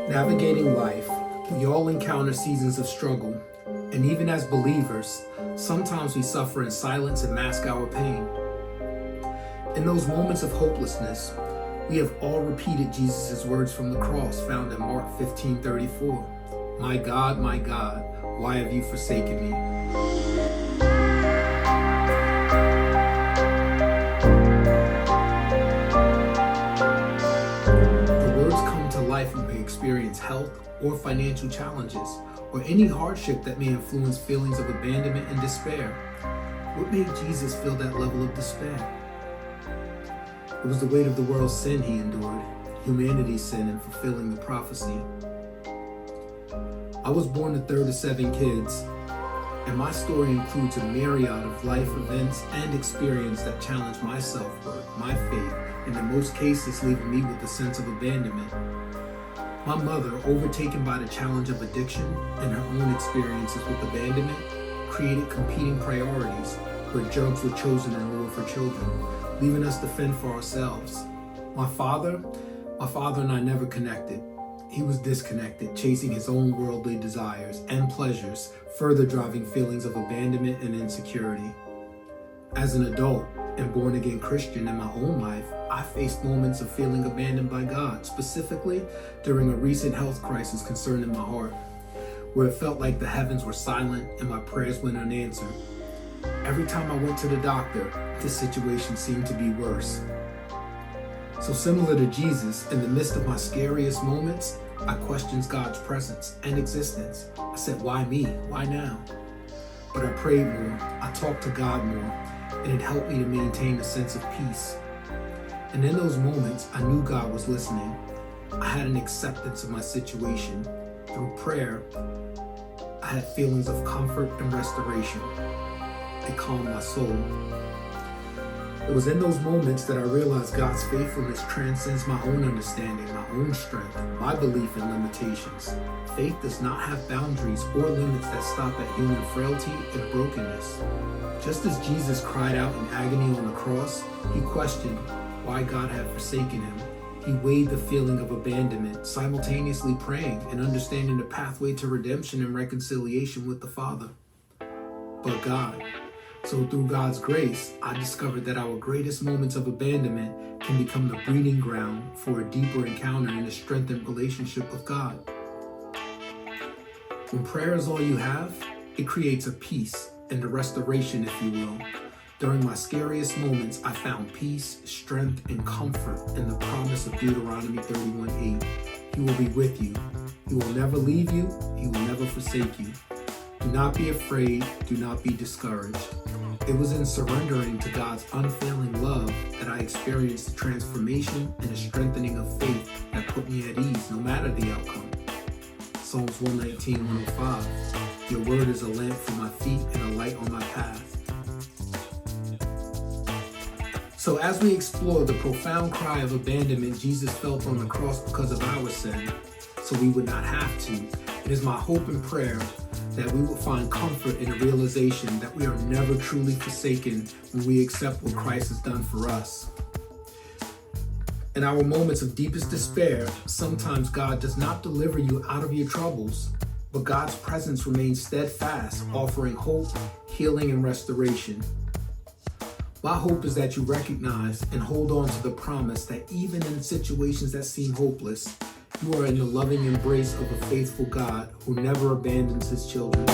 Navigating life, we all encounter seasons of struggle, and even as believers, sometimes we suffer in silence and mask our pain. In those moments of hopelessness, we have all repeated Jesus' words from the cross found in Mark 15:34. My God, why have you forsaken me? Life when we experience health or financial challenges, or any hardship that may influence feelings of abandonment and despair. What made Jesus feel that level of despair? It was the weight of the world's sin he endured, humanity's sin in fulfilling the prophecy. I was born the third of 7 kids, and my story includes a myriad of life events and experience that challenge my self-worth, my faith, and in most cases leaving me with a sense of abandonment. My mother, overtaken by the challenge of addiction and her own experiences with abandonment, created competing priorities where drugs were chosen in lieu of her children, leaving us to fend for ourselves. My father and I never connected. He was disconnected, chasing his own worldly desires and pleasures, further driving feelings of abandonment and insecurity. As an adult and born-again Christian in my own life, I faced moments of feeling abandoned by God, specifically during a recent health crisis concerning my heart, where it felt like the heavens were silent and my prayers went unanswered. Every time I went to the doctor, the situation seemed to be worse. So similar to Jesus, in the midst of my scariest moments, I questioned God's presence and existence. I said, why me? Why now? But I prayed more, I talked to God more, and it helped me to maintain a sense of peace. And in those moments, I knew God was listening. I had an acceptance of my situation. Through prayer, I had feelings of comfort and restoration. It calmed my soul. It was in those moments that I realized God's faithfulness transcends my own understanding, my own strength, my belief in limitations. Faith does not have boundaries or limits that stop at human frailty and brokenness. Just as Jesus cried out in agony on the cross, he questioned why God had forsaken him. He weighed the feeling of abandonment, simultaneously praying and understanding the pathway to redemption and reconciliation with the Father. But God. So through God's grace, I discovered that our greatest moments of abandonment can become the breeding ground for a deeper encounter and a strengthened relationship with God. When prayer is all you have, it creates a peace and a restoration, if you will. During my scariest moments, I found peace, strength, and comfort in the promise of Deuteronomy 31:8. He will be with you. He will never leave you. He will never forsake you. Do not be afraid. Do not be discouraged. It was in surrendering to God's unfailing love that I experienced the transformation and a strengthening of faith that put me at ease no matter the outcome. Psalms 119:105. Your word is a lamp for my feet and a light on my path. So as we explore the profound cry of abandonment Jesus felt on the cross because of our sin, so we would not have to, it is my hope and prayer that we will find comfort in the realization that we are never truly forsaken when we accept what Christ has done for us. In our moments of deepest despair, sometimes God does not deliver you out of your troubles, but God's presence remains steadfast, offering hope, healing, and restoration. My hope is that you recognize and hold on to the promise that even in situations that seem hopeless, you are in the loving embrace of a faithful God who never abandons his children.